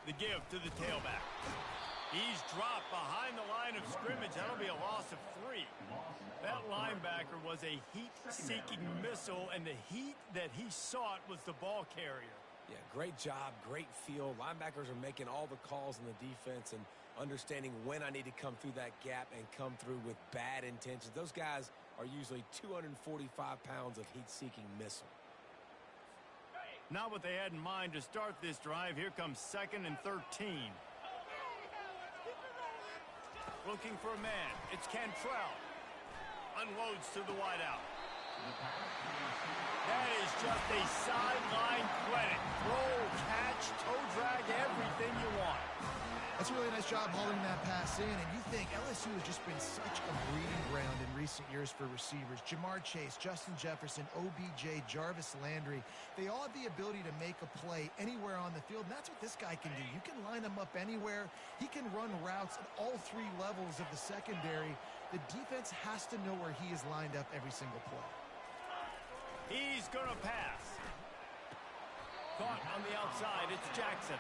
The give to the tailback. He's dropped behind the line of scrimmage. That'll be a loss of 3. That linebacker was a heat-seeking missile, and the heat that he sought was the ball carrier. Yeah, great job, great feel. Linebackers are making all the calls in the defense and understanding when I need to come through that gap and come through with bad intentions. Those guys are usually 245 pounds of heat-seeking missile. Not what they had in mind to start this drive. Here comes 2nd and 13. Looking for a man. It's Cantrell. Unloads to the wideout. That is just a sideline credit. Throw, catch, toe drag, everything you want. That's a really nice job hauling that pass in, and you think LSU has just been such a breeding ground in recent years for receivers. Jamar Chase, Justin Jefferson, OBJ, Jarvis Landry, they all have the ability to make a play anywhere on the field, and that's what this guy can do. You can line him up anywhere. He can run routes at all 3 levels of the secondary. The defense has to know where he is lined up every single play. He's going to pass. Caught on the outside, it's Jackson.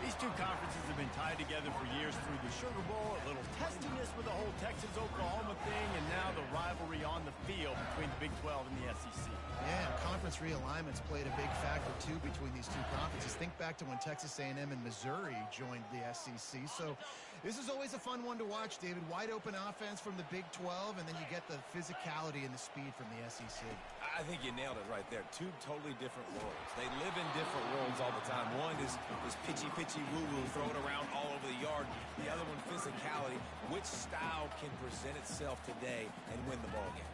These two conferences have been tied together for years through the Sugar Bowl, a little testiness with the whole Texas-Oklahoma thing, and now the rivalry on the field between the Big 12 and the SEC. Yeah, and conference realignments played a big factor, too, between these two conferences. Think back to when Texas A&M and Missouri joined the SEC. So this is always a fun one to watch, David. Wide-open offense from the Big 12, and then you get the physicality and the speed from the SEC. I think you nailed it right there. 2 totally different worlds. They live in different worlds all the time. One is pitchy, woo-woo, throw it around all over the yard. The other one, physicality. Which style can present itself today and win the ball game?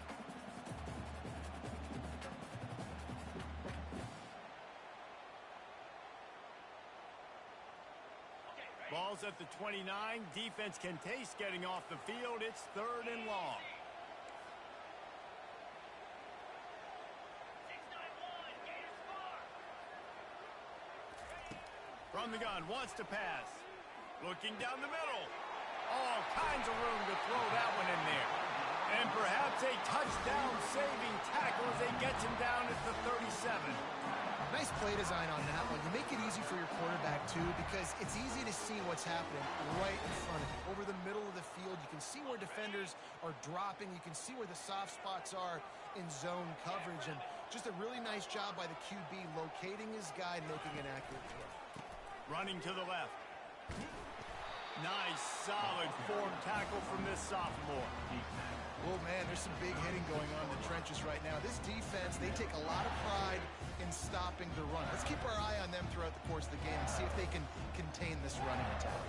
Ball's at the 29. Defense can taste getting off the field. It's 3rd and long. From the gun, wants to pass. Looking down the middle. All kinds of room to throw that one in there. And perhaps a touchdown-saving tackle as they get him down at the 37. Nice play design on that one. You make it easy for your quarterback, too, because it's easy to see what's happening right in front of you. Over the middle of the field, you can see where defenders are dropping. You can see where the soft spots are in zone coverage. And just a really nice job by the QB locating his guy and making an accurate throw. Running to the left. Nice, solid form tackle from this sophomore. Oh, man, there's some big hitting going on in the trenches right now. This defense, they take a lot of pride in stopping the run. Let's keep our eye on them throughout the course of the game and see if they can contain this running attack.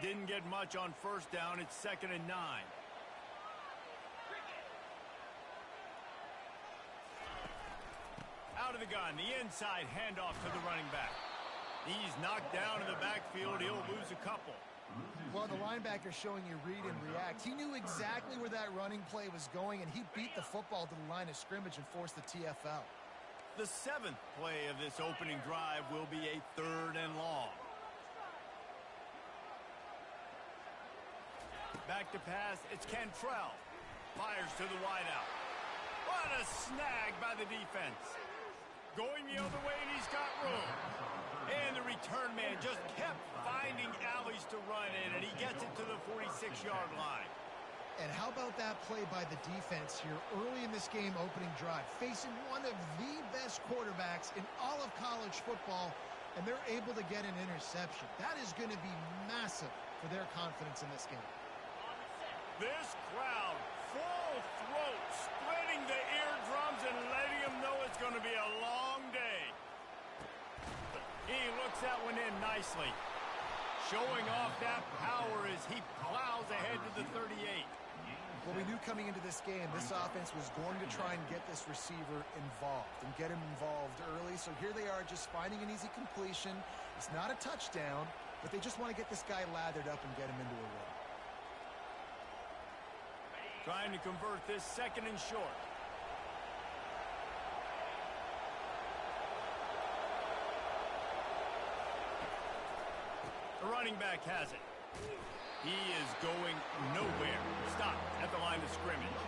Didn't get much on 1st down. It's 2nd and 9. Out of the gun, the inside handoff to the running back. He's knocked down in the backfield. He'll lose a couple. Well, the linebacker's showing you read and react. He knew exactly where that running play was going, and he beat the football to the line of scrimmage and forced the TFL. The 7th play of this opening drive will be a 3rd and long. Back to pass, it's Cantrell. Fires to the wideout. What a snag by the defense. Going the other way, and he's got room. And the return man just kept finding alleys to run in, and he gets it to the 46-yard line. And how about that play by the defense here early in this game opening drive, facing one of the best quarterbacks in all of college football, and they're able to get an interception. That is going to be massive for their confidence in this game. This crowd, full throat, splitting the eardrums and letting them know it's going to be a long day. He looks that one in nicely. Showing off that power as he plows ahead to the 38. Well, we knew coming into this game, this offense was going to try and get this receiver involved and get him involved early. So here they are just finding an easy completion. It's not a touchdown, but they just want to get this guy lathered up and get him into a rhythm. Trying to convert this 2nd and short. The running back has it. He is going nowhere. Stop at the line of scrimmage.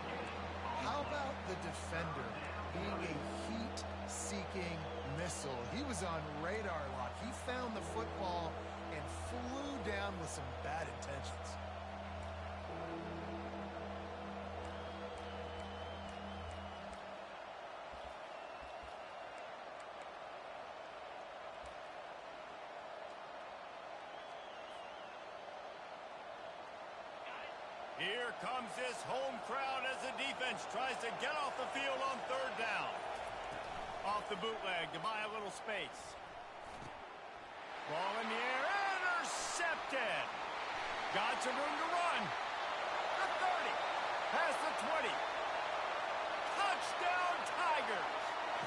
How about the defender being a heat-seeking missile. He was on radar lock. He found the football and flew down with some bad intentions. Here comes this home crowd as the defense tries to get off the field on third down. Off the bootleg to buy a little space. Ball in the air, intercepted. Got some room to run. The 30, past the 20. Touchdown Tigers.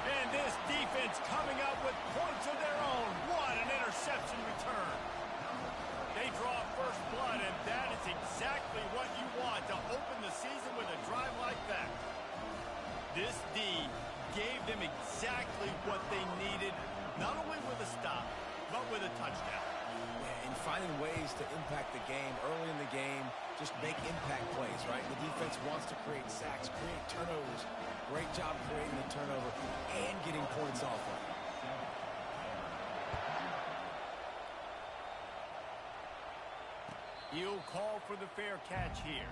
And this defense coming up with points of their own. What an interception return. They draw first blood, and that is exactly what you want to open the season with a drive like that. This D gave them exactly what they needed, not only with a stop, but with a touchdown. Yeah, and finding ways to impact the game early in the game, just make impact plays, right? The defense wants to create sacks, create turnovers. Great job creating the turnover and getting points off of it. He'll call for the fair catch here.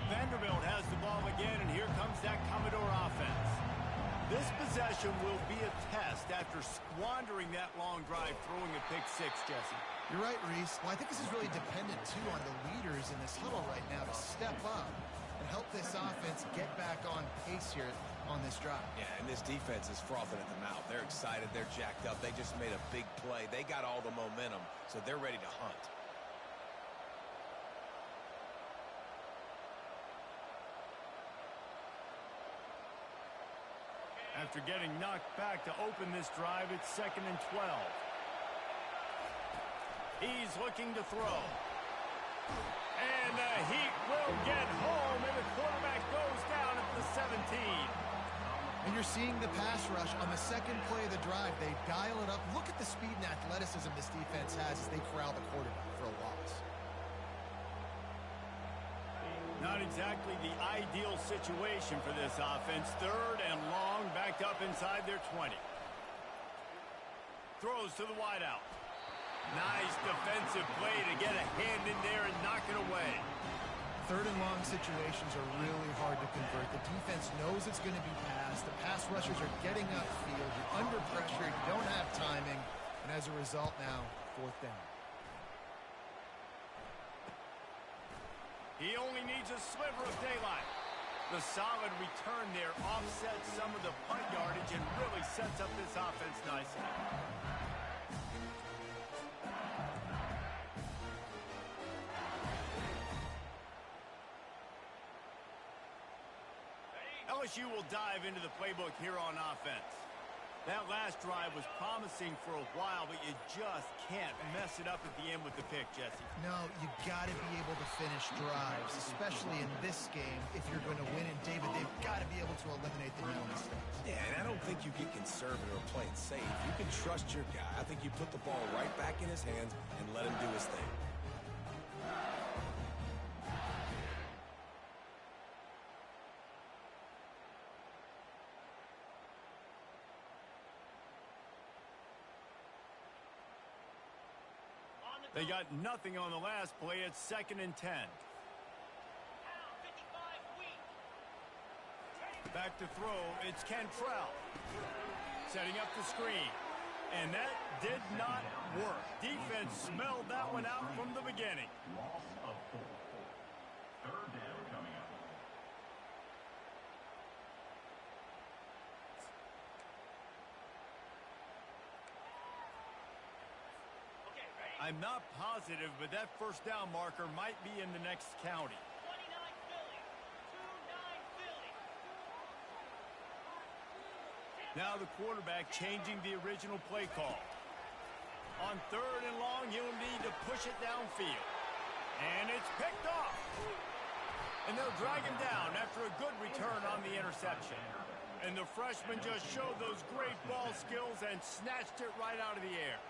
Vanderbilt has the ball again, and here comes that Commodore offense. This possession will be a test after squandering that long drive, throwing a pick six, Jesse. You're right, Reese. Well, I think this is really dependent, too, on the leaders in this huddle right now to step up and help this offense get back on pace here on this drive. Yeah, and this defense is frothing at the mouth. They're excited. They're jacked up. They just made a big play. They got all the momentum, so they're ready to hunt. After getting knocked back to open this drive, it's 2nd and 12. He's looking to throw. And the Heat will get home, and the quarterback goes down at the 17. And you're seeing the pass rush on the second play of the drive. They dial it up. Look at the speed and athleticism this defense has as they corral the quarterback for a loss. Not exactly the ideal situation for this offense. 3rd and long, backed up inside their 20. Throws to the wideout. Nice defensive play to get a hand in there and knock it away. 3rd and long situations are really hard to convert. The defense knows it's going to be passed. The pass rushers are getting upfield. You're under pressure. You don't have timing. And as a result now, 4th down. He only needs a sliver of daylight. The solid return there offsets some of the punt yardage and really sets up this offense nicely. LSU will dive into the playbook here on offense. That last drive was promising for a while, but you just can't mess it up at the end with the pick, Jesse. No, you got to be able to finish drives, especially in this game if you're going to win. And David, they've got to be able to eliminate the real mistakes. Yeah, and I don't think you get conservative or play it safe. You can trust your guy. I think you put the ball right back in his hands and let him do his thing. They got nothing on the last play. It's 2nd and 10. Back to throw. It's Cantrell. Setting up the screen. And that did not work. Defense smelled that one out from the beginning. Loss of 4. 3rd down coming up. I'm not positive, but that first down marker might be in the next county. 29 Philly. 2-9 Philly. Now the quarterback changing the original play call. On 3rd and long, he'll need to push it downfield. And it's picked off. And they'll drag him down after a good return on the interception. And the freshman just showed those great ball skills and snatched it right out of the air.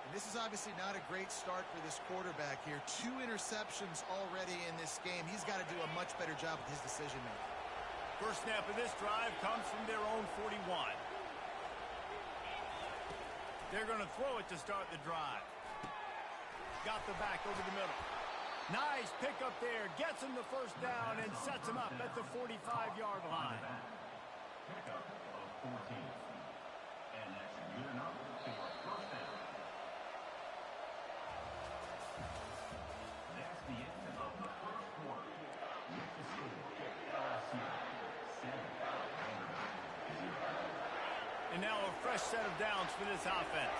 And this is obviously not a great start for this quarterback here. 2 interceptions already in this game. He's got to do a much better job with his decision-making. First snap of this drive comes from their own 41. They're going to throw it to start the drive. Got the back over the middle. Nice pickup there. Gets him the first down and sets him up at the 45-yard line. Pickup of 14. And that's good enough for a first down. That's the end of the first quarter. With the score, LSU 7, Vanderbilt 0. And now a fresh set of downs for this offense.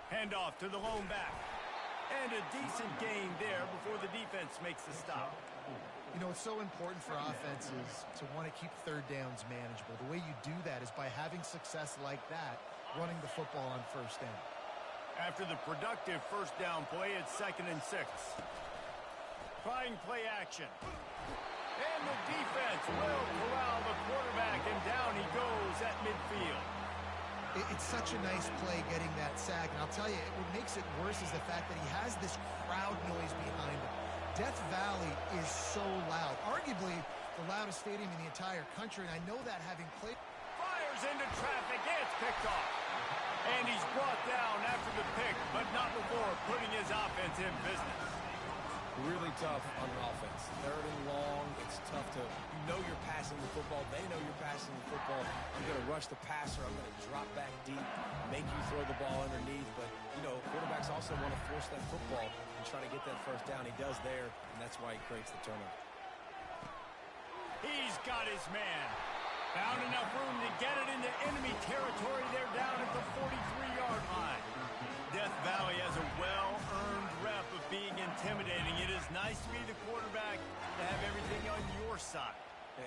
Handoff to the lone back. And a decent gain there before the defense makes the stop. You know, it's so important for offenses to want to keep third downs manageable. The way you do that is by having success like that, running the football on first down. After the productive first down play, it's 2nd and 6. Trying play action. And the defense will corral the quarterback, and down he goes at midfield. It's such a nice play getting that sack. And I'll tell you, what makes it worse is the fact that he has this crowd noise behind him. Death Valley is so loud. Arguably the loudest stadium in the entire country. And I know that having played. Fires into traffic. It's picked off. And he's brought down after the pick, but not before putting his offense in business. Really tough on an offense. 3rd and long. It's tough to, you know you're passing the football. They know you're passing the football. I'm going to rush the passer. I'm going to drop back deep, make you throw the ball underneath. But, you know, quarterbacks also want to force that football and try to get that first down. He does there, and that's why he creates the turnover. He's got his man. Found enough room to get it into enemy territory. They're down at the 43-yard line. Death Valley has a well-earned rep of being intimidating. It is nice to be the quarterback, to have everything on your side.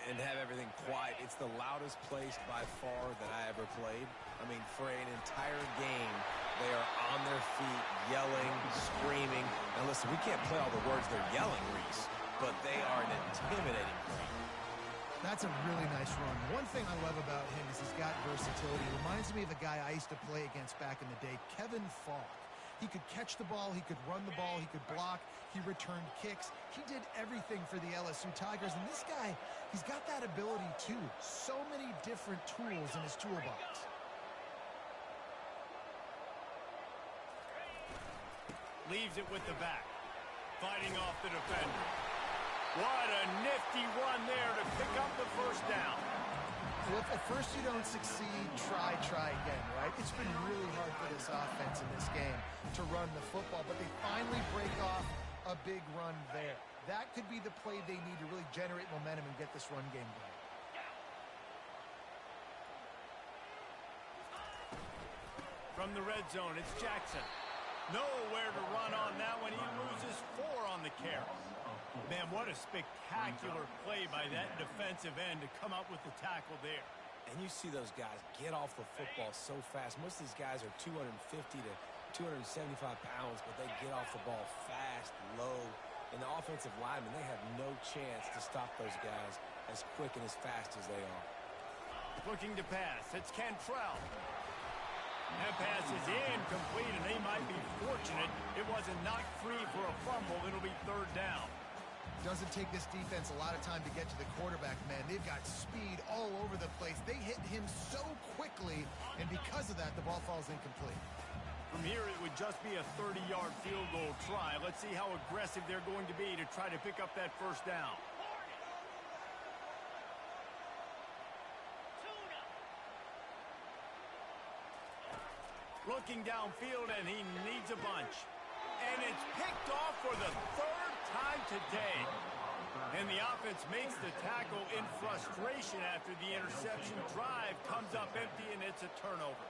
And have everything quiet. It's the loudest place by far that I ever played. I mean, for an entire game, they are on their feet, yelling, screaming. Now listen, we can't play all the words they're yelling, Reese, but they are an intimidating crowd. That's a really nice run. One thing I love about him is he's got versatility. He reminds me of a guy I used to play against back in the day, Kevin Falk. He could catch the ball, he could run the ball, he could block, he returned kicks. He did everything for the LSU Tigers, and this guy, he's got that ability too. So many different tools in his toolbox. Leaves it with the back. Fighting off the defender. What a nifty run there to pick up the first down. Well, if at first you don't succeed, try again, right? It's been really hard for this offense in this game to run the football, but they finally break off a big run there. That could be the play they need to really generate momentum and get this run game going. From the red zone, it's Jackson. Nowhere to run on that one. He loses 4 on the carry. Man, what a spectacular play by that defensive end to come up with the tackle there. And you see those guys get off the football so fast. Most of these guys are 250 to 275 pounds, but they get off the ball fast, low. And the offensive linemen, they have no chance to stop those guys as quick and as fast as they are. Looking to pass. It's Cantrell. That pass is incomplete, and they might be fortunate it wasn't knocked free for a fumble. It'll be 3rd down. Doesn't take this defense a lot of time to get to the quarterback, man. They've got speed all over the place. They hit him so quickly, and because of that, the ball falls incomplete. From here, it would just be a 30-yard field goal try. Let's see how aggressive they're going to be to try to pick up that first down. Looking downfield, and he needs a bunch. And it's picked off for the 3rd time today. And the offense makes the tackle in frustration after the interception. Drive comes up empty, and it's a turnover.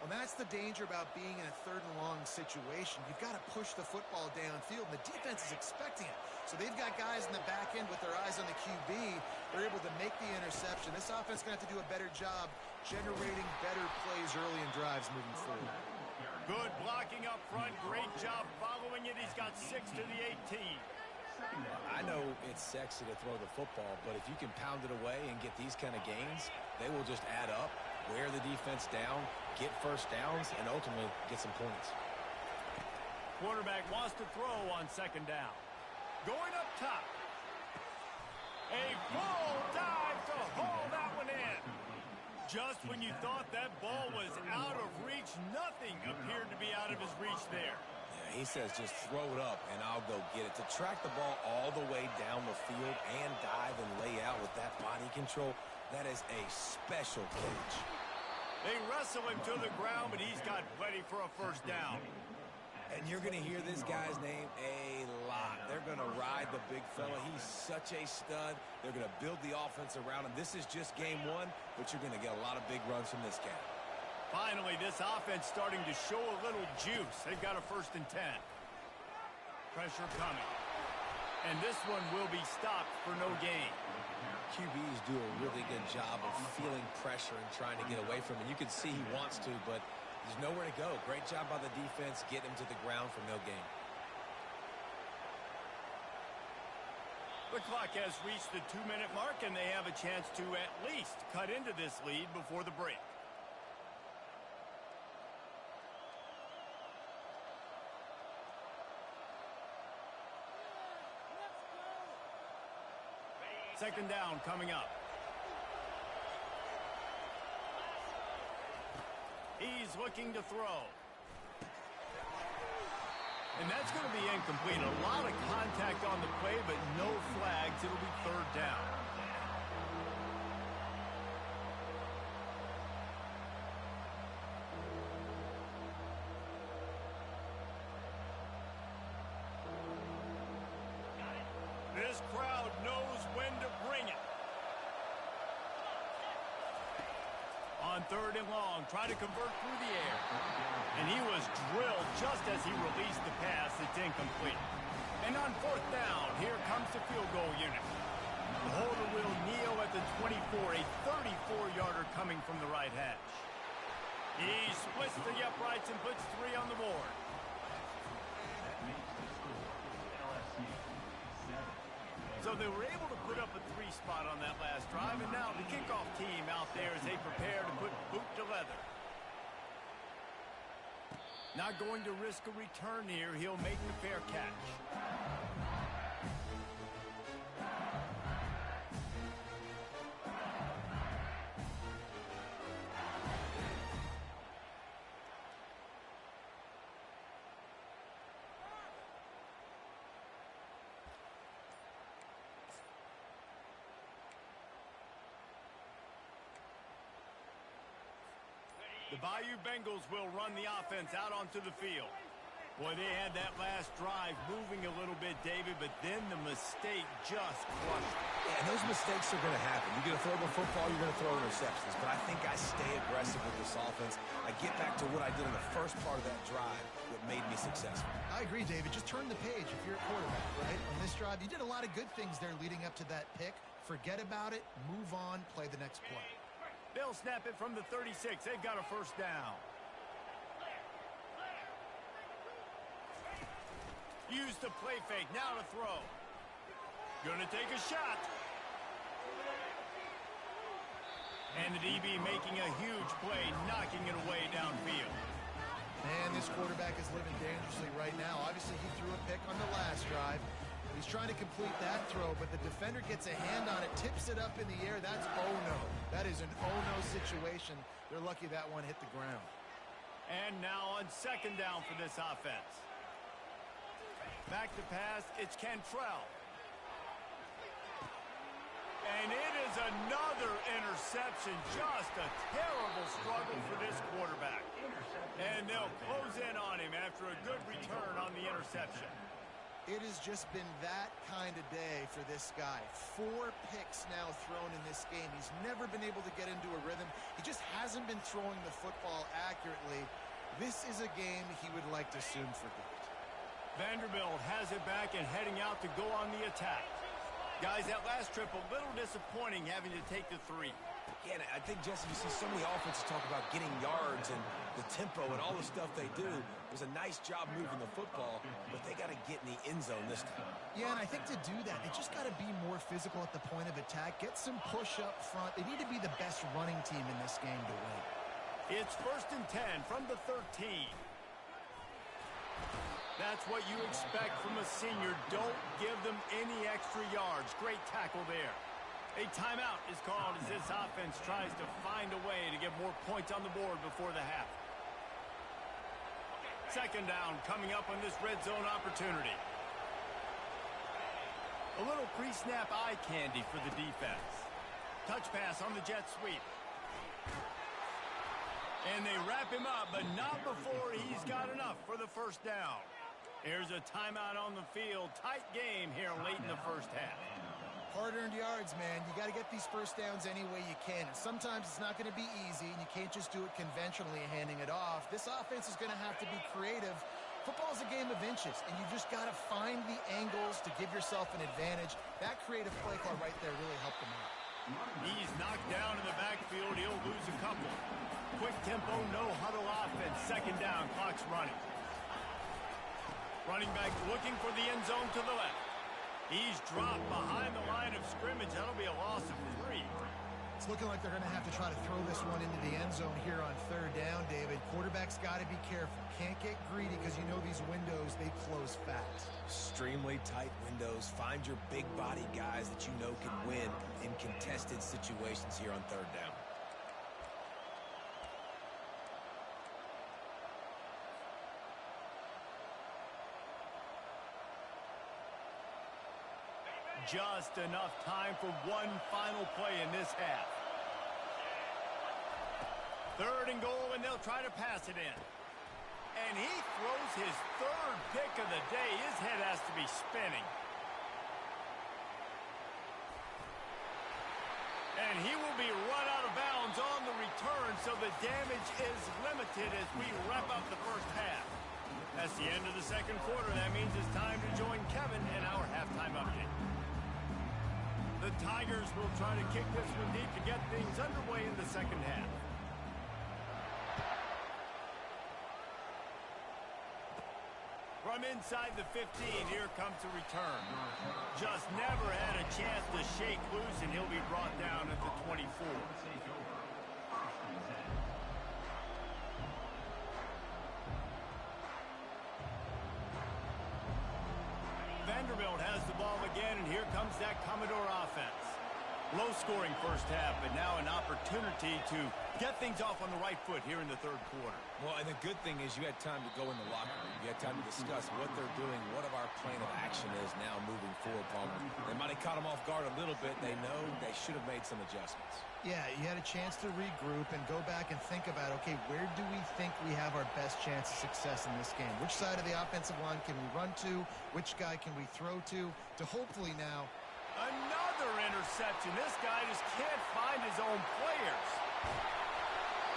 Well, that's the danger about being in a 3rd and long situation. You've got to push the football downfield, and the defense is expecting it. So they've got guys in the back end with their eyes on the QB. They're able to make the interception. This offense is going to have to do a better job generating better plays early in drives moving forward. Good blocking up front. Great job following it. He's got 6 to the 18. Second down. I know it's sexy to throw the football, but if you can pound it away and get these kind of gains, they will just add up, wear the defense down, get first downs, and ultimately get some points. Quarterback wants to throw on second down. Going up top. A full dive to haul that one in. Just when you thought that ball was out of reach, nothing appeared to be out of his reach there. Yeah, he says just throw it up and I'll go get it. To track the ball all the way down the field and dive and lay out with that body control, that is a special catch. They wrestle him to the ground, but he's got plenty for a first down. And you're going to hear this guy's name a lot. They're going to ride the big fella. He's such a stud. They're going to build the offense around him. This is just game one, but you're going to get a lot of big runs from this guy. Finally, this offense starting to show a little juice. They've got a 1st and 10. Pressure coming. And this one will be stopped for no gain. QBs do a really good job of feeling pressure and trying to get away from it. You can see he wants to, but there's nowhere to go. Great job by the defense, getting him to the ground for no gain. The clock has reached the 2-minute mark, and they have a chance to at least cut into this lead before the break. Second down coming up. He's looking to throw. And that's going to be incomplete. A lot of contact on the play, but no flags. It'll be 3rd down. This crowd knows when to bring it. On 3rd and long, trying to convert through the air. And he was drilled just as he released the pass. It's incomplete. And on 4th down, here comes the field goal unit. The holder will kneel at the 24, a 34-yarder coming from the right hash. He splits the uprights and puts 3 on the board. That makes the score LSU 7. So they were able to put up a 3 spot on that last drive, and now the kickoff team out there as they prepare to put boot to leather. Not going to risk a return here. He'll make the fair catch. The Bayou Bengals will run the offense out onto the field. Boy, they had that last drive moving a little bit, David, but then the mistake just crushed it. Yeah, and those mistakes are going to happen. You're going to throw the football, you're going to throw interceptions. But I think I stay aggressive with this offense. I get back to what I did in the first part of that drive, what made me successful. I agree, David. Just turn the page if you're a quarterback, right? On this drive, you did a lot of good things there leading up to that pick. Forget about it, move on, play the next play. They'll snap it from the 36. They've got a 1st down. Use the play fake. Now to throw. Gonna take a shot. And the DB making a huge play, knocking it away downfield. Man, this quarterback is living dangerously right now. Obviously, he threw a pick on the last drive. He's trying to complete that throw, but the defender gets a hand on it, tips it up in the air. That's oh-no. That is an oh-no situation. They're lucky that one hit the ground. And now on 2nd down for this offense. Back to pass, it's Cantrell. And it is another interception. Just a terrible struggle for this quarterback. And they'll close in on him after a good return on the interception. It has just been that kind of day for this guy. 4 picks now thrown in this game. He's never been able to get into a rhythm. He just hasn't been throwing the football accurately. This is a game he would like to soon forget. Vanderbilt has it back and heading out to go on the attack. Guys, that last trip a little disappointing having to take the 3. Yeah, and I think, Jesse, you see so many offenses talk about getting yards and the tempo and all the stuff they do. It was a nice job moving the football, but they got to get in the end zone this time. Yeah, and I think to do that, they just got to be more physical at the point of attack, get some push up front. They need to be the best running team in this game to win. It's 1st and 10 from the 13. That's what you expect from a senior. Don't give them any extra yards. Great tackle there. A timeout is called as this offense tries to find a way to get more points on the board before the half. 2nd down coming up on this red zone opportunity. A little pre-snap eye candy for the defense. Touch pass on the jet sweep. And they wrap him up, but not before he's got enough for the 1st down. Here's a timeout on the field. Tight game here late in the 1st half. Hard-earned yards, man. You got to get these 1st downs any way you can. And sometimes it's not going to be easy, and you can't just do it conventionally handing it off. This offense is going to have to be creative. Football's a game of inches, and you just got to find the angles to give yourself an advantage. That creative play call right there really helped them out. He's knocked down in the backfield. He'll lose a couple. Quick tempo, no huddle offense. 2nd down, clock's running. Running back looking for the end zone to the left. He's dropped behind the line of scrimmage. That'll be a loss of 3. It's looking like they're going to have to try to throw this one into the end zone here on 3rd down, David. Quarterback's got to be careful. Can't get greedy because you know these windows, they close fast. Extremely tight windows. Find your big body guys that you know can win in contested situations here on 3rd down. Just enough time for one final play in this half. 3rd and goal, and they'll try to pass it in. And he throws his 3rd pick of the day. His head has to be spinning. And he will be run out of bounds on the return, so the damage is limited as we wrap up the 1st half. That's the end of the 2nd quarter. That means it's time to join Kevin in our halftime update. The Tigers will try to kick this one deep to get things underway in the 2nd half. From inside the 15, here comes the return. Just never had a chance to shake loose, and he'll be brought down at the 24. Vanderbilt has the ball again, and here comes that Commodore offense. Low-scoring 1st half, but now an opportunity to get things off on the right foot here in the 3rd quarter. Well, and the good thing is you had time to go in the locker room. You had time to discuss what they're doing, what our plan of action is now moving forward, Palmer. They might have caught them off guard a little bit. They know they should have made some adjustments. Yeah, you had a chance to regroup and go back and think about, okay, where do we think we have our best chance of success in this game? Which side of the offensive line can we run to? Which guy can we throw to hopefully now... Another interception. This guy just can't find his own players.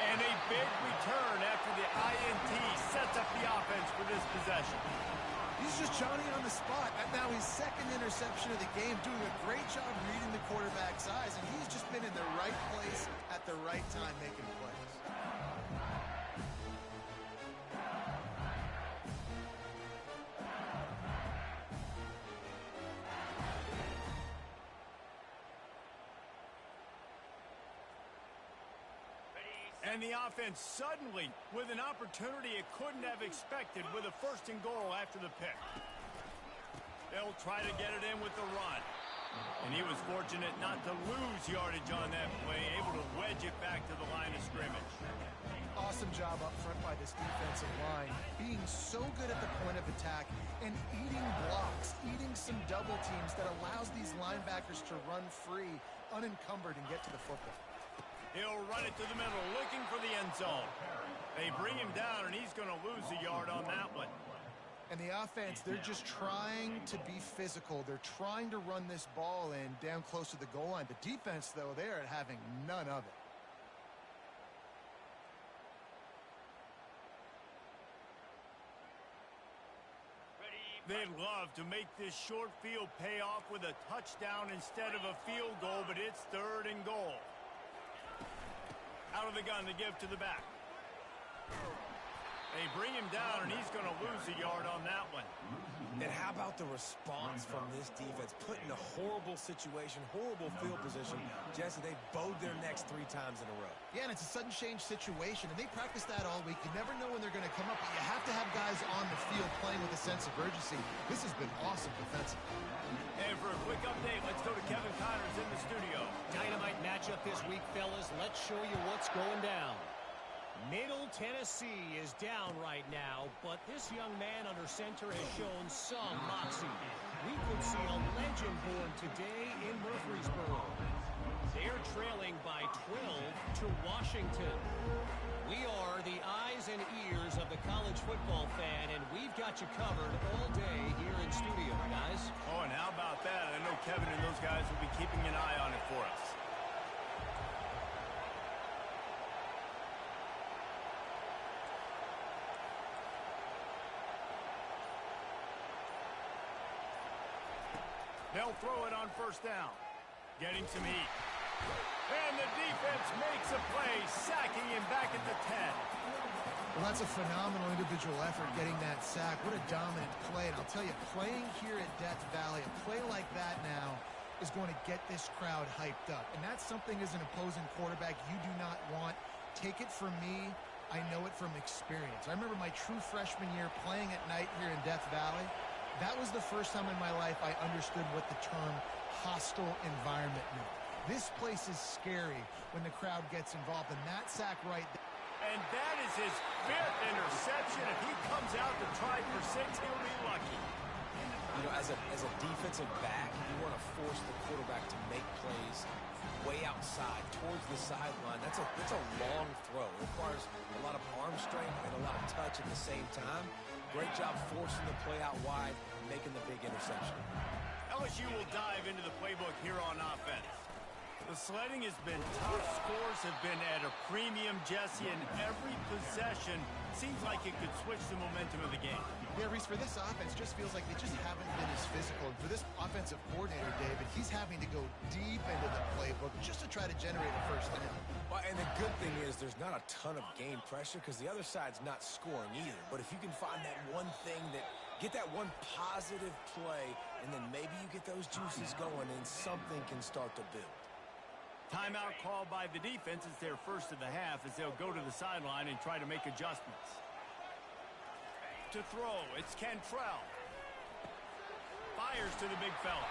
And a big return after the INT sets up the offense for this possession. He's just Johnny on the spot. And now his 2nd interception of the game, doing a great job reading the quarterback's eyes, and he's just been in the right place at the right time making plays. And the offense suddenly with an opportunity it couldn't have expected with a 1st and goal after the pick. They'll try to get it in with the run. And he was fortunate not to lose yardage on that play, able to wedge it back to the line of scrimmage. Awesome job up front by this defensive line, being so good at the point of attack and eating blocks, eating some double teams that allows these linebackers to run free, unencumbered, and get to the football. He'll run it to the middle, looking for the end zone. They bring him down, and he's going to lose a yard on that one. And the offense, they're just trying to be physical. They're trying to run this ball in down close to the goal line. The defense, though, they're having none of it. They'd love to make this short field pay off with a touchdown instead of a field goal, but it's 3rd and goal. Out of the gun to give to the back. They bring him down, and he's going to lose a yard on that one. And how about the response from this defense? Put in a horrible situation, horrible field position. Jesse, they bowed their necks 3 times in a row. Yeah, and it's a sudden change situation, and they practice that all week. You never know when they're going to come up, but you have to have guys on the field playing with a sense of urgency. This has been awesome defensively. And for a quick update, let's go to Kevin Connors in the studio. Dynamite matchup this week, fellas. Let's show you what's going down. Middle Tennessee is down right now, but this young man under center has shown some moxie. We could see a legend born today in Murfreesboro. They're trailing by 12 to Washington. We are the eyes and ears of the college football fan, and we've got you covered all day here in studio, guys. Oh, and how about that? I know Kevin and those guys will be keeping an eye on it for us. They'll throw it on first down. Getting some heat. And the defense makes a play, sacking him back at the 10. Well, that's a phenomenal individual effort getting that sack. What a dominant play. And I'll tell you, playing here at Death Valley, a play like that now is going to get this crowd hyped up. And that's something as an opposing quarterback you do not want. Take it from me. I know it from experience. I remember my true freshman year playing at night here in Death Valley. That was the first time in my life I understood what the term hostile environment meant. This place is scary when the crowd gets involved, and that sack right there. And that is his 5th interception. If he comes out to try for 6, he'll be lucky. You know, as a defensive back, you want to force the quarterback to make plays way outside, towards the sideline. That's a long throw. It requires a lot of arm strength and a lot of touch at the same time. Great job forcing the play out wide, making the big interception. LSU will dive into the playbook here on offense. The sledding has been tough. Scores have been at a premium, Jesse, and every possession seems like it could switch the momentum of the game. Yeah, Reese, for this offense, just feels like they just haven't been as physical. And for this offensive coordinator, David, he's having to go deep into the playbook just to try to generate a first down. Well, and the good thing is there's not a ton of game pressure because the other side's not scoring either. But if you can find that one thing get that one positive play, and then maybe you get those juices going and something can start to build. Timeout called by the defense. It's their first of the half as they'll go to the sideline and try to make adjustments. To throw, it's Cantrell. Fires to the big fella.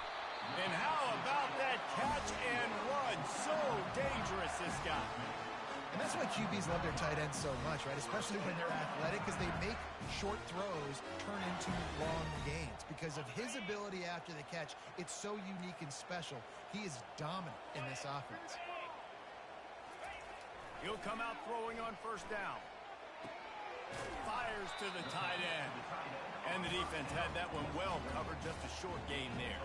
And how about that catch and run? So dangerous, this guy. And that's why QBs love their tight ends so much, right? Especially when they're athletic, because they make short throws turn into long gains. Because of his ability after the catch, it's so unique and special. He is dominant in this offense. He'll come out throwing on first down. Fires to the tight end. And the defense had that one well covered, just a short gain there.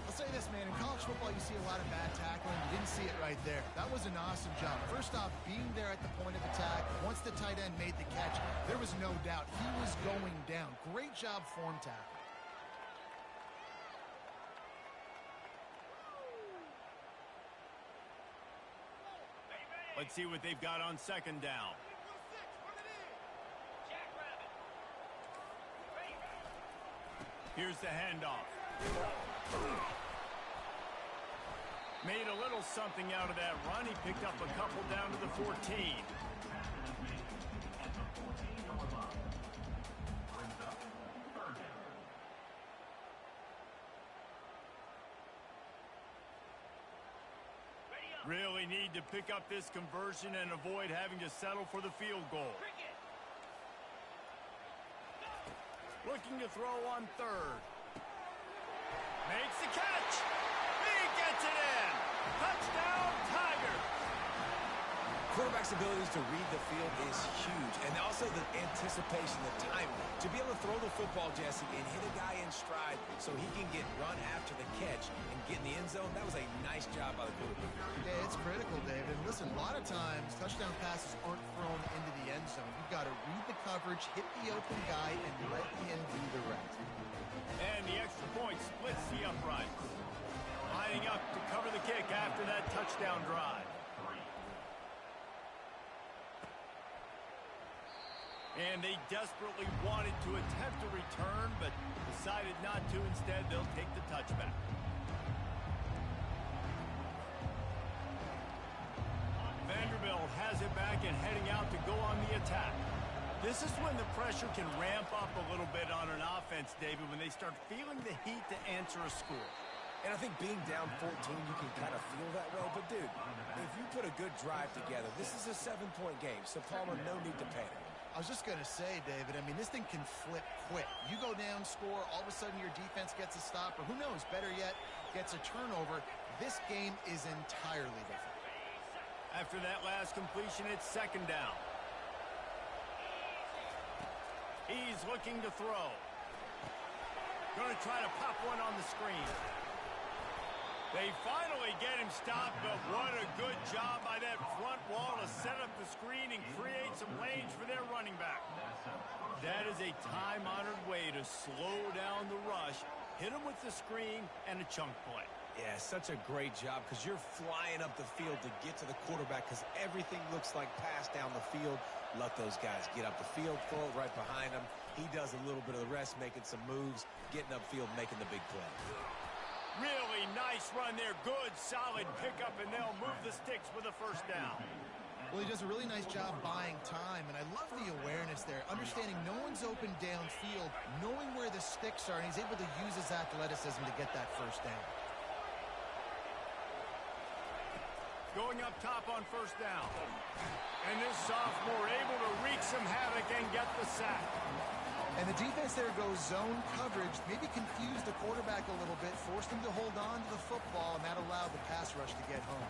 I'll say this, man, in college football you see a lot of bad tackling. You didn't see it right there. That was an awesome job. First off, being there at the point of attack. Once the tight end made the catch, there was no doubt he was going down. Great job form tackle. Let's see what they've got on second down. Here's the handoff. Made a little something out of that run. He picked up a couple down to the 14. Really need to pick up this conversion and avoid having to settle for the field goal. Looking to throw on third. Makes the catch. He gets it in. Touchdown, Tiger. Quarterback's abilities to read the field is huge. And also the anticipation, the timing. To be able to throw the football, Jesse, and hit a guy in stride so he can get run after the catch and get in the end zone, that was a nice job by the quarterback. Yeah, it's critical, David. And listen, a lot of times touchdown passes aren't thrown into the end zone. You've got to read the coverage, hit the open guy, and let him do the rest. And the extra point splits the upright. Lining up to cover the kick after that touchdown drive. And they desperately wanted to attempt a return, but decided not to. Instead, they'll take the touchback. Vanderbilt has it back and heading out to go on the attack. This is when the pressure can ramp up a little bit on an offense, David, when they start feeling the heat to answer a score. And I think being down 14, you can kind of feel that way. But, dude, if you put a good drive together, this is a 7-point game. So, Palmer, no need to panic. I was just going to say, David, I mean, this thing can flip quick. You go down, score, all of a sudden your defense gets a stop, or who knows, better yet, gets a turnover. This game is entirely different. After that last completion, it's second down. He's looking to throw. Going to try to pop one on the screen. They finally get him stopped, but what a good job by that front wall to set up the screen and create some lanes for their running back. That is a time-honored way to slow down the rush, hit him with the screen, and a chunk play. Yeah, such a great job because you're flying up the field to get to the quarterback because everything looks like pass down the field. Let those guys get up the field, throw it right behind him. He does a little bit of the rest, making some moves, getting upfield, making the big play. Really nice run there. Good, solid pickup, and they'll move the sticks with a first down. Well, he does a really nice job buying time, and I love the awareness there, understanding no one's open downfield, knowing where the sticks are, and he's able to use his athleticism to get that first down. Going up top on first down. And this sophomore able to wreak some havoc and get the sack. And the defense there goes zone coverage, maybe confused the quarterback a little bit, forced him to hold on to the football, and that allowed the pass rush to get home.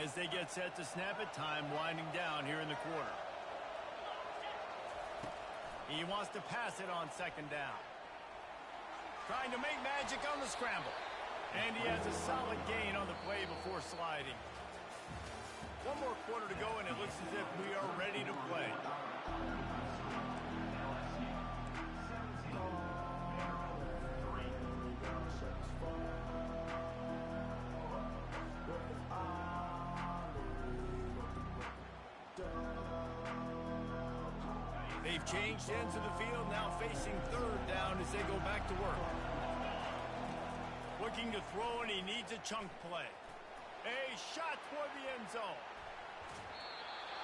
As they get set to snap it, time winding down here in the quarter. He wants to pass it on second down. Trying to make magic on the scramble. And he has a solid gain on the play before sliding. One more quarter to go, and it looks as if we are ready to play. They've changed ends of the field, now facing third down as they go back to work. Looking to throw, and he needs a chunk play. A shot toward the end zone.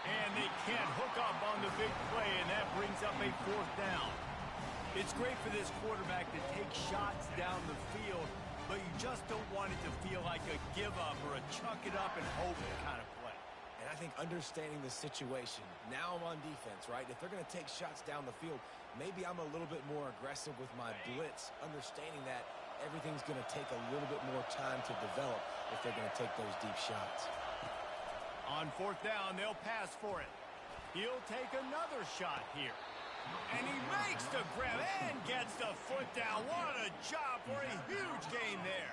And they can't hook up on the big play, and that brings up a fourth down. It's great for this quarterback to take shots down the field, but you just don't want it to feel like a give-up or a chuck it up and hope kind of play. And I think understanding the situation, now I'm on defense, right? If they're going to take shots down the field, maybe I'm a little bit more aggressive with my blitz, understanding that everything's going to take a little bit more time to develop if they're going to take those deep shots. On fourth down, they'll pass for it. He'll take another shot here. And he makes the grab and gets the foot down. What a job for a huge gain there.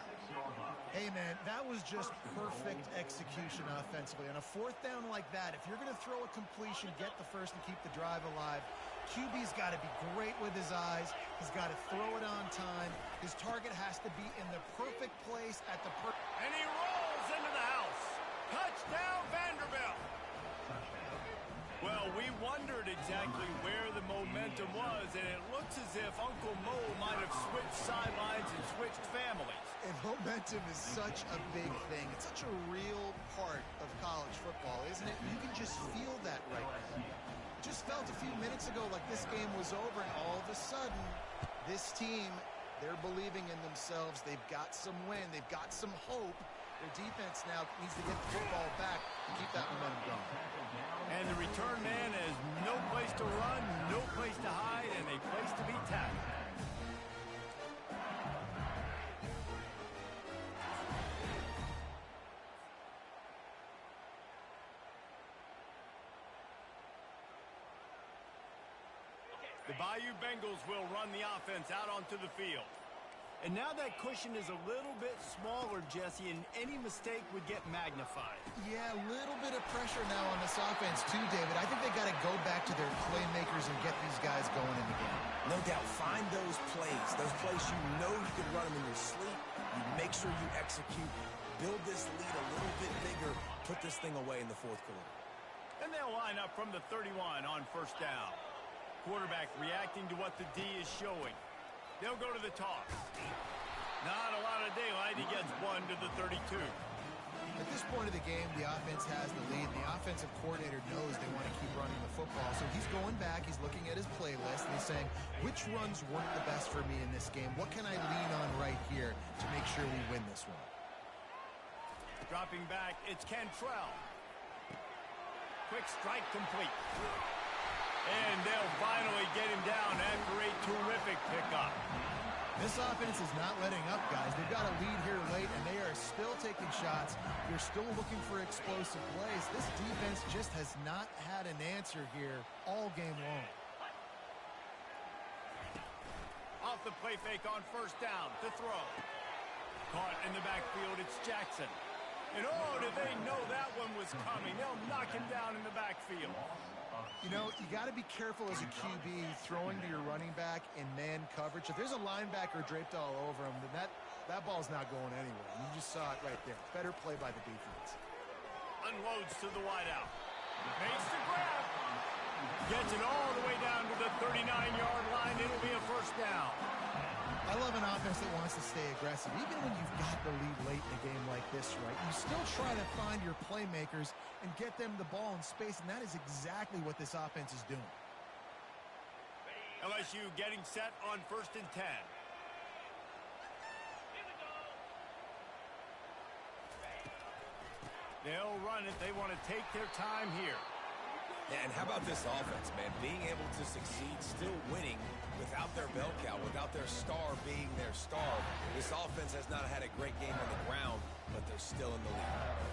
Hey, man, that was just perfect execution offensively. On a fourth down like that, if you're going to throw a completion, get the first and keep the drive alive, QB's got to be great with his eyes. He's got to throw it on time. His target has to be in the perfect place at the And he rolls into the house. Touchdown, Vanderbilt. Well, we wondered exactly where the momentum was, and it looks as if Uncle Mo might have switched sidelines and switched families. And momentum is such a big thing. It's such a real part of college football, isn't it? You can just feel that right now. Just felt a few minutes ago like this game was over, and all of a sudden, this team, they're believing in themselves. They've got some wind. They've got some hope. Their defense now needs to get the football back and keep that momentum going. And the return man has no place to run, no place to hide, and a place to be tackled. The Bayou Bengals will run the offense out onto the field. And now that cushion is a little bit smaller, Jesse, and any mistake would get magnified. Yeah, a little bit of pressure now on this offense too, David. I think they got to go back to their playmakers and get these guys going in the game. No doubt, find those plays you know you can run them in your sleep. You make sure you execute, build this lead a little bit bigger, put this thing away in the fourth quarter. And they'll line up from the 31 on first down. Quarterback reacting to what the D is showing. They'll go to the toss. Not a lot of daylight. He gets 1 to the 32. At this point of the game, the offense has the lead. The offensive coordinator knows they want to keep running the football. So he's going back. He's looking at his playlist, and he's saying, which runs work the best for me in this game? What can I lean on right here to make sure we win this one? Dropping back, it's Cantrell. Quick strike complete. And they'll finally get him down after a terrific pickup. This offense is not letting up, guys. They've got a lead here late, and they are still taking shots. They're still looking for explosive plays. This defense just has not had an answer here all game long. Off the play fake on first down to throw. Caught in the backfield, it's Jackson. And oh, did they know that one was coming? They'll knock him down in the backfield. You know, you got to be careful as a QB throwing to your running back in man coverage. If there's a linebacker draped all over him, then that ball's not going anywhere. You just saw it right there. Better play by the defense. Unloads to the wideout. Makes the grab. Gets it all the way down to the 39-yard line. It'll be a first down. I love an offense that wants to stay aggressive. Even when you've got the lead late in a game like this, right, you still try to find your playmakers and get them the ball in space, and that is exactly what this offense is doing. LSU getting set on 1st and 10. They'll run it. They want to take their time here. Yeah, and how about this offense, man? Being able to succeed, still winning without their bell cow, without their star being their star. This offense has not had a great game on the ground, but they're still in the lead.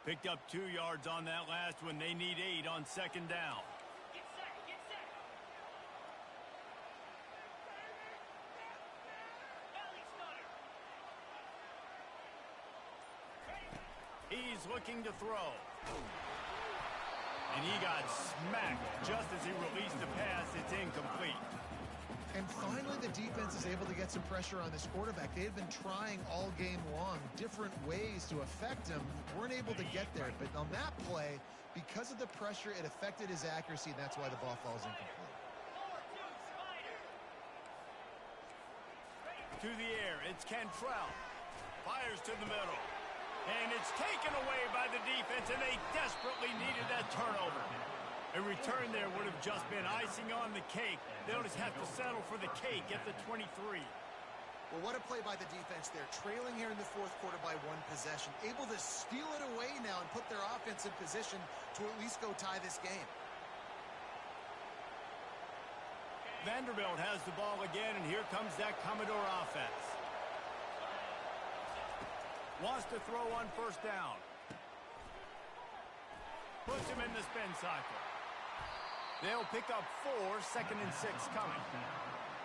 Picked up 2 yards on that last one. They need 8 on second down. Get set, get set. Belly stunner. He's looking to throw. And he got smacked just as he released the pass. It's incomplete. And finally, the defense is able to get some pressure on this quarterback. They had been trying all game long different ways to affect him. Weren't able to get there. But on that play, because of the pressure, it affected his accuracy, and that's why the ball falls incomplete. 4-2 spider. To the air, it's Cantrell. Fires to the middle. And it's taken away by the defense, and they desperately needed that turnover. A return there would have just been icing on the cake. They'll just have to settle for the cake at the 23. Well, what a play by the defense there. Trailing here in the fourth quarter by 1 possession. Able to steal it away now and put their offense in position to at least go tie this game. Vanderbilt has the ball again, and here comes that Commodore offense. Wants to throw on first down. Puts him in the spin cycle. They'll pick up 4, 2nd and 6 coming.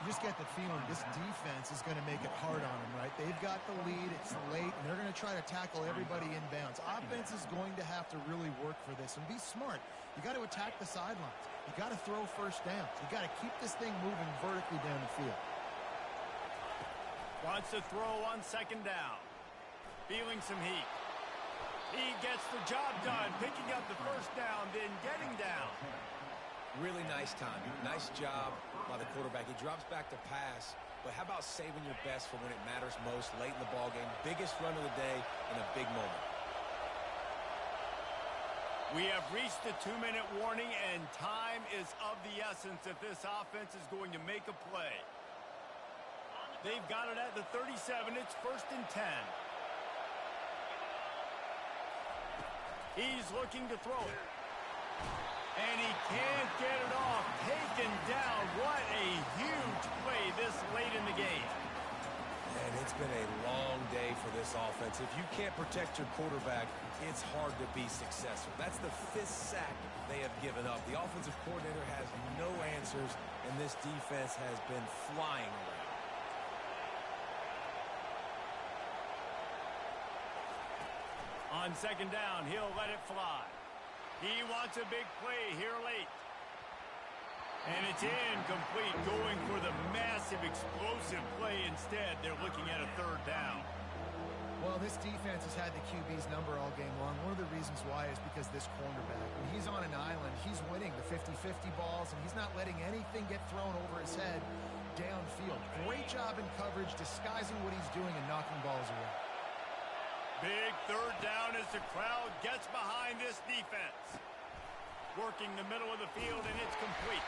You just get the feeling this defense is going to make it hard on them, right? They've got the lead, it's late, and they're going to try to tackle everybody inbounds. Offense is going to have to really work for this and be smart. You got to attack the sidelines. You got to throw first downs. You got to keep this thing moving vertically down the field. Wants to throw on second down. Feeling some heat. He gets the job done, picking up the first down, then getting down. Really nice timing. Nice job by the quarterback. He drops back to pass, but how about saving your best for when it matters most late in the ballgame? Biggest run of the day in a big moment. We have reached the 2-minute warning, and time is of the essence if this offense is going to make a play. They've got it at the 37. It's 1st and 10. He's looking to throw it. And he can't get it off. Taken down. What a huge play this late in the game. And it's been a long day for this offense. If you can't protect your quarterback, it's hard to be successful. That's the 5th sack they have given up. The offensive coordinator has no answers, and this defense has been flying around. On second down, he'll let it fly. He wants a big play here late. And it's incomplete, going for the massive explosive play instead. They're looking at a third down. Well, this defense has had the QB's number all game long. One of the reasons why is because this cornerback, when he's on an island, he's winning the 50-50 balls, and he's not letting anything get thrown over his head downfield. Great job in coverage, disguising what he's doing and knocking balls away. Big third down as the crowd gets behind this defense. Working the middle of the field, and it's complete.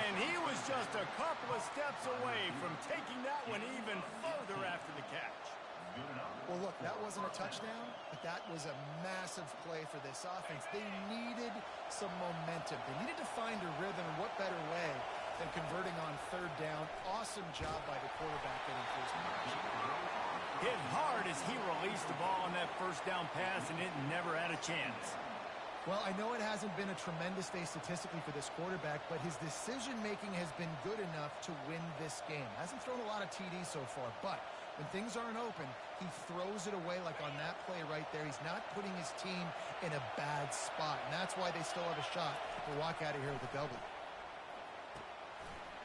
And he was just a couple of steps away from taking that one even further after the catch. Well, look, that wasn't a touchdown, but that was a massive play for this offense. They needed some momentum. They needed to find a rhythm, and what better way than converting on third down. Awesome job by the quarterback getting first down. Hit hard as he released the ball on that first down pass, and it never had a chance. Well, I know it hasn't been a tremendous day statistically for this quarterback, but his decision-making has been good enough to win this game. Hasn't thrown a lot of TDs so far, but when things aren't open, he throws it away like on that play right there. He's not putting his team in a bad spot, and that's why they still have a shot to walk out of here with a W.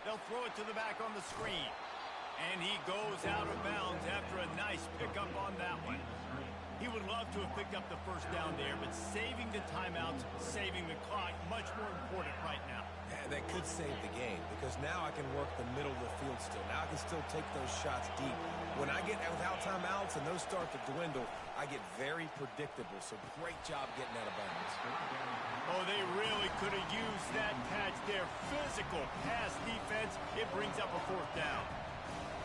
They'll throw it to the back on the screen. And he goes out of bounds after a nice pickup on that one. He would love to have picked up the first down there, but saving the timeouts, saving the clock, much more important right now. Yeah, that could save the game, because now I can work the middle of the field still. Now I can still take those shots deep. When I get without timeouts and those start to dwindle, I get very predictable. So great job getting out of bounds. Oh, they really could have used that catch there. Physical pass defense. It brings up a fourth down.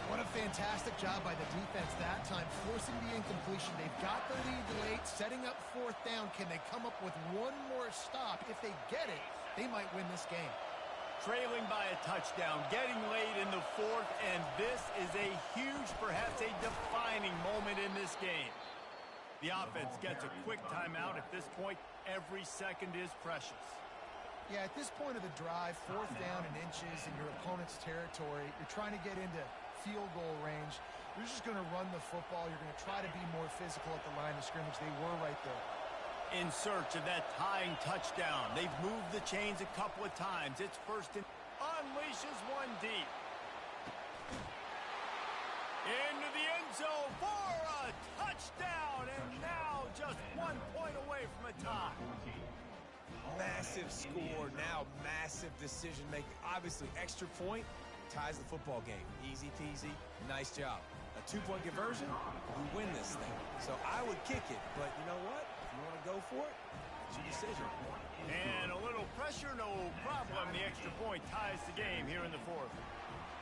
What a fantastic job by the defense that time, forcing the incompletion. They've got the lead late, setting up fourth down. Can they come up with one more stop? If they get it, they might win this game. Trailing by a touchdown, getting late in the fourth, and this is a huge, perhaps a defining moment in this game. The offense gets a quick timeout. At this point, every second is precious. Yeah, at this point of the drive, fourth down and inches in your opponent's territory, you're trying to get into field goal range. You're just going to run the football. You're going to try to be more physical at the line of scrimmage. They were right there. In search of that tying touchdown. They've moved the chains a couple of times. It's first and unleashes one deep. Into the end zone for a touchdown, and now just 1 point away from a tie. Massive score, now massive decision making. Obviously, extra point ties the football game. Easy peasy, nice job. A 2-point conversion, we win this thing. So I would kick it, but you know what? If you want to go for it, it's your decision. And a little pressure, no problem. The extra point ties the game here in the fourth.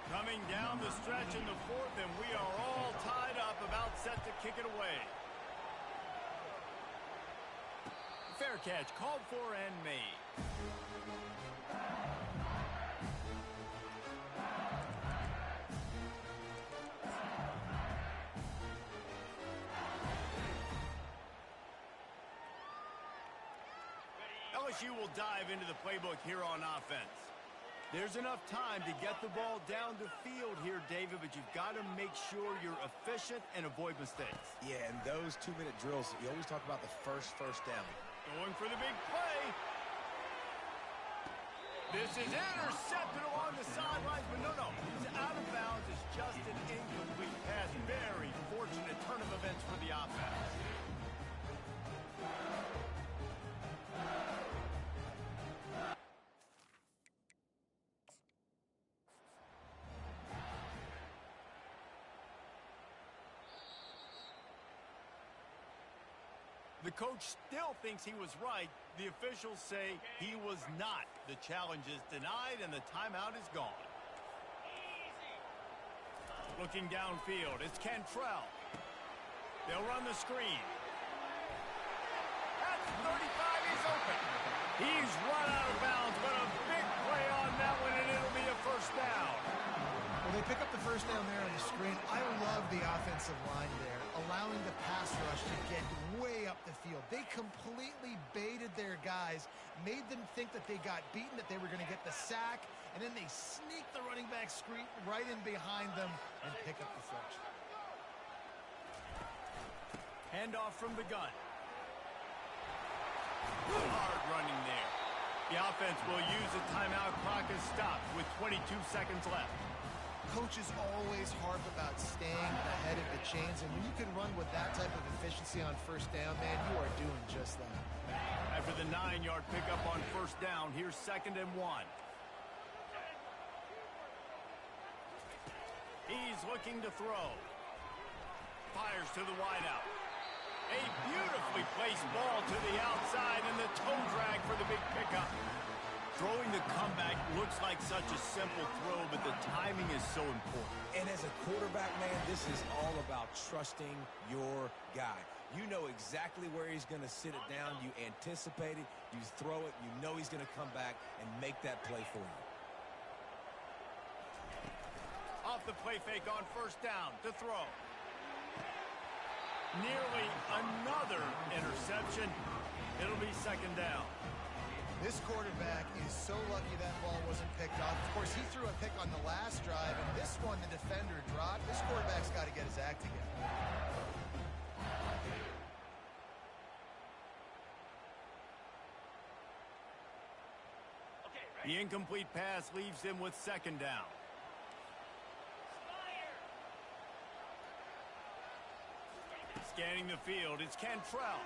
Coming down the stretch in the fourth, and we are all tied up, about set to kick it away. Fair catch called for and made. LSU will dive into the playbook here on offense. There's enough time to get the ball down the field here, David, but you've got to make sure you're efficient and avoid mistakes. Yeah, and those 2-minute drills, you always talk about the first down. Going for the big play. This is intercepted along the sidelines, but no. He's out of bounds. It's just an incomplete pass. Very fortunate turn of events for the offense. The coach still thinks he was right. The officials say he was not. The challenge is denied, and the timeout is gone. Looking downfield, it's Cantrell. They'll run the screen. At 35, he's open. He's run out of bounds, but a big play on that one, and it'll be a first down. Well, they pick up the first down there on the screen. I love the offensive line there, allowing the pass rush to get way up the field. They completely baited their guys, made them think that they got beaten, that they were going to get the sack, and then they sneak the running back screen right in behind them and pick up the first. Handoff from the gun. Hard running there. The offense will use the timeout. Clock is stopped with 22 seconds left. Coaches always harp about staying ahead of the chains, and when you can run with that type of efficiency on first down, man, you are doing just that. After the 9-yard pickup on first down, here's 2nd and 1. He's looking to throw. Fires to the wideout. A beautifully placed ball to the outside, and the toe drag for the big pickup. Throwing the comeback looks like such a simple throw, but the timing is so important. And as a quarterback, man, this is all about trusting your guy. You know exactly where he's going to sit it down. You anticipate it. You throw it. You know he's going to come back and make that play for you. Off the play fake on first down to throw. Nearly another interception. It'll be 2nd down. This quarterback is so lucky that ball wasn't picked off. Of course, he threw a pick on the last drive, and this one the defender dropped. This quarterback's got to get his act together. The incomplete pass leaves him with 2nd down. Scanning the field, it's Cantrell.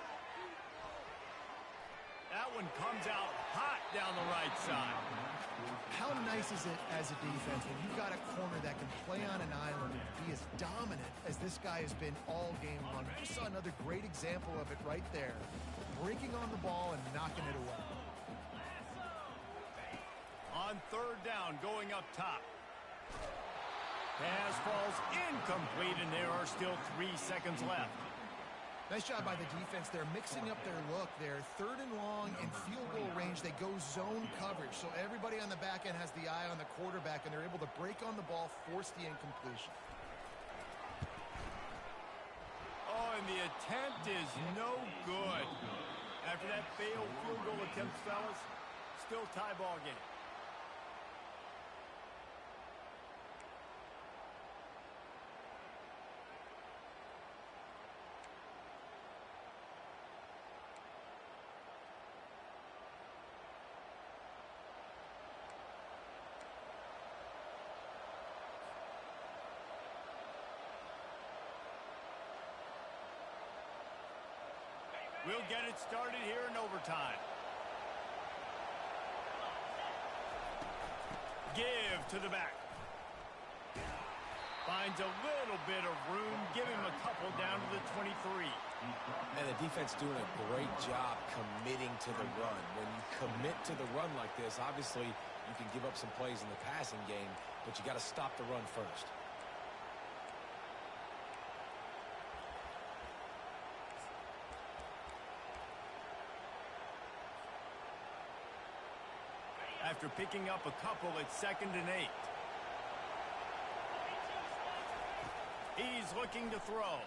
That one comes out hot down the right side. How nice is it as a defense when you've got a corner that can play on an island and be as dominant as this guy has been all game long? We just saw another great example of it right there. Breaking on the ball and knocking it away. On 3rd down, going up top. Pass falls incomplete, and there are still 3 seconds left. Nice job by the defense. They're mixing up their look. They're 3rd and long in field goal range. They go zone coverage. So everybody on the back end has the eye on the quarterback, and they're able to break on the ball, force the incompletion. Oh, and the attempt is no good. After that failed field goal attempt, fellas, still tie ball game. We'll get it started here in overtime. Give to the back. Finds a little bit of room. Give him a couple down to the 23. And the defense doing a great job committing to the run. When you commit to the run like this, obviously you can give up some plays in the passing game, but you got to stop the run first. After picking up a couple, it's 2nd and 8. He's looking to throw.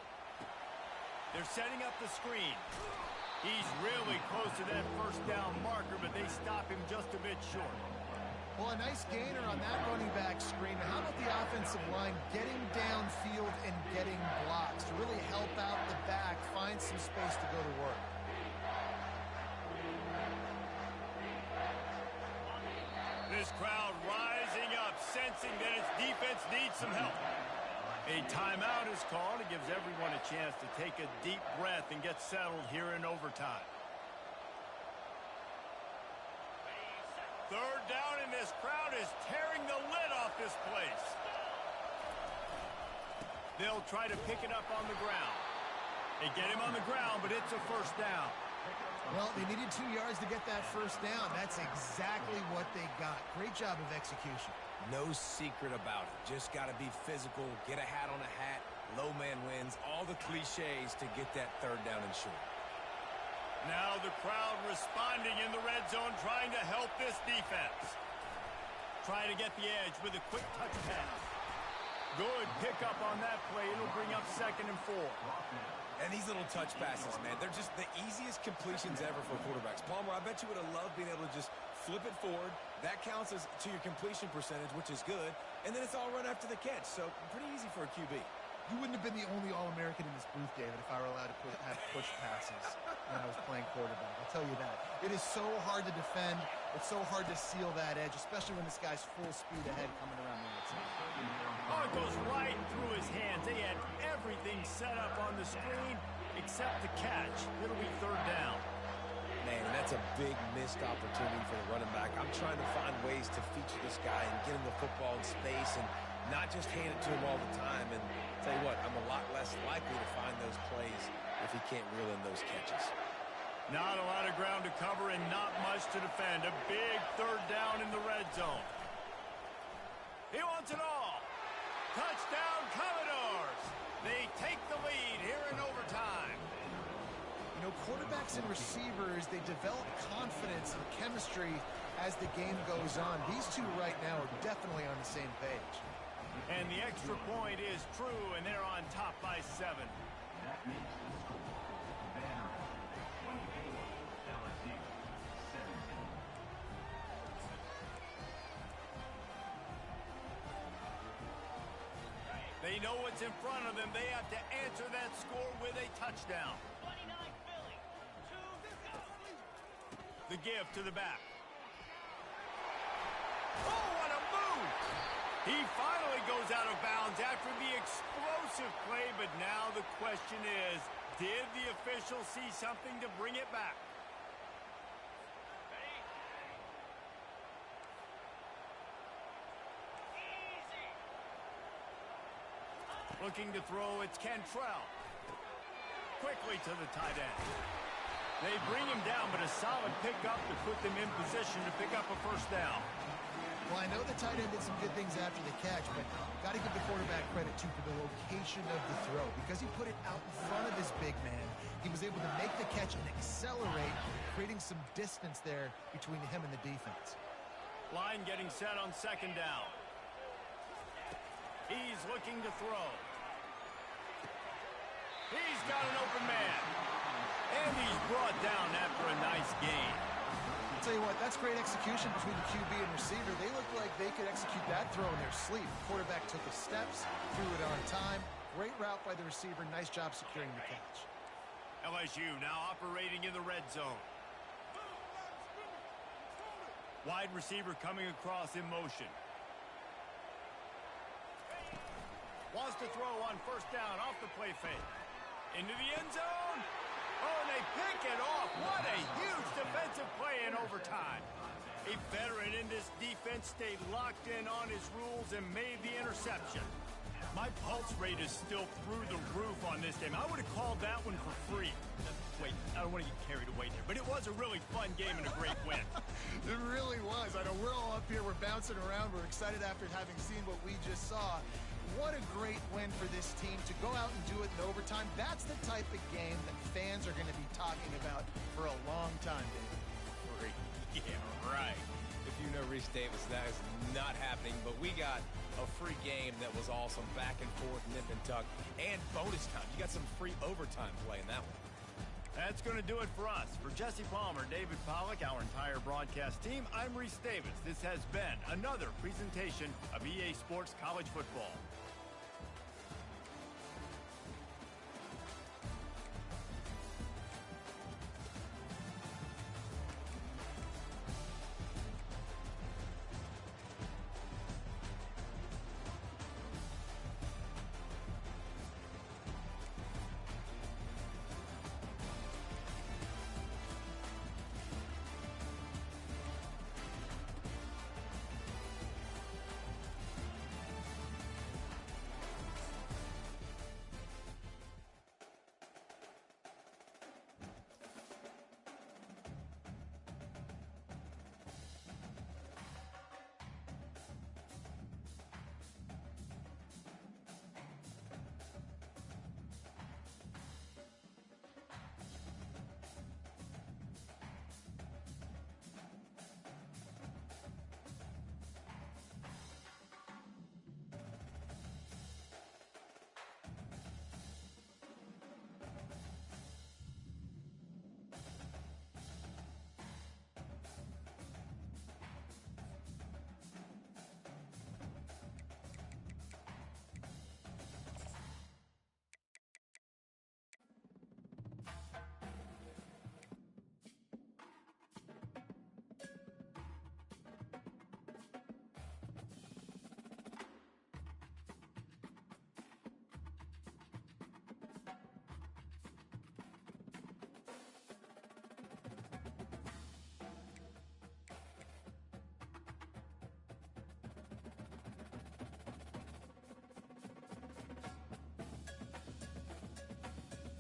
They're setting up the screen. He's really close to that first down marker, but they stop him just a bit short. Well, a nice gainer on that running back screen. How about the offensive line getting downfield and getting blocks to really help out the back, find some space to go to work? This crowd rising up, sensing that its defense needs some help. A timeout is called. It gives everyone a chance to take a deep breath and get settled here in overtime. 3rd down, and this crowd is tearing the lid off this place. They'll try to pick it up on the ground. They get him on the ground, but it's a first down. Well, they needed 2 yards to get that first down. That's exactly what they got. Great job of execution. No secret about it. Just got to be physical, get a hat on a hat, low man wins, all the cliches to get that 3rd down and short. Now the crowd responding in the red zone, trying to help this defense. Trying to get the edge with a quick touch pass. Good pickup on that play. It'll bring up 2nd and 4. And these little touch passes, man, they're just the easiest completions ever for quarterbacks. Palmer, I bet you would have loved being able to just flip it forward. That counts as to your completion percentage, which is good. And then it's all run after the catch. So pretty easy for a QB. You wouldn't have been the only All-American in this booth, David, if I were allowed to have push passes when I was playing quarterback. I'll tell you that. It is so hard to defend. It's so hard to seal that edge, especially when this guy's full speed ahead coming around the outside. Oh, it goes right through his hands. They had everything set up on the screen except the catch. It'll be 3rd down. Man, that's a big missed opportunity for the running back. I'm trying to find ways to feature this guy and get him the football in space and not just hand it to him all the time. And tell you what, I'm a lot less likely to find those plays if he can't reel in those catches. Not a lot of ground to cover and not much to defend. A big 3rd down in the red zone. He wants it all. Touchdown, Commodores. They take the lead here in overtime. You know, quarterbacks and receivers, they develop confidence and chemistry as the game goes on. These two right now are definitely on the same page. And the extra point is true, and they're on top by 7. That makes the score Banner 28, LSU 17. They know what's in front of them. They have to answer that score with a touchdown. 29 Philly. 2 The give to the back. Oh, what a move! He finally goes out of bounds after the explosive play, but now the question is, did the official see something to bring it back? Looking to throw, it's Cantrell. Quickly to the tight end. They bring him down, but a solid pickup to put them in position to pick up a 1st down. Well, I know the tight end did some good things after the catch, but got to give the quarterback credit, too, for the location of the throw. Because he put it out in front of his big man, he was able to make the catch and accelerate, creating some distance there between him and the defense. Line getting set on 2nd down. He's looking to throw. He's got an open man. And he's brought down after a nice gain. I'll tell you what, that's great execution between the QB and receiver. They looked like they could execute that throw in their sleep. The quarterback took his steps, threw it on time. Great route by the receiver. Nice job securing the catch. LSU now operating in the red zone. Wide receiver coming across in motion. Wants to throw on 1st down off the play fake. Into the end zone. Oh, and they pick it off. What a huge defensive play in overtime. A veteran in this defense stayed locked in on his rules and made the interception. My pulse rate is still through the roof on this game. I would have called that one for free. Wait, I don't want to get carried away there, but it was a really fun game and a great win. It really was. I know we're all up here. We're bouncing around. We're excited after having seen what we just saw. What a great win for this team to go out and do it in overtime. That's the type of game that fans are going to be talking about for a long time, David. Yeah, right. If you know Reese Davis, that is not happening. But we got a free game that was awesome. Back and forth, nip and tuck, and bonus time. You got some free overtime play in that one. That's going to do it for us. For Jesse Palmer, David Pollack, our entire broadcast team, I'm Reese Davis. This has been another presentation of EA Sports College Football.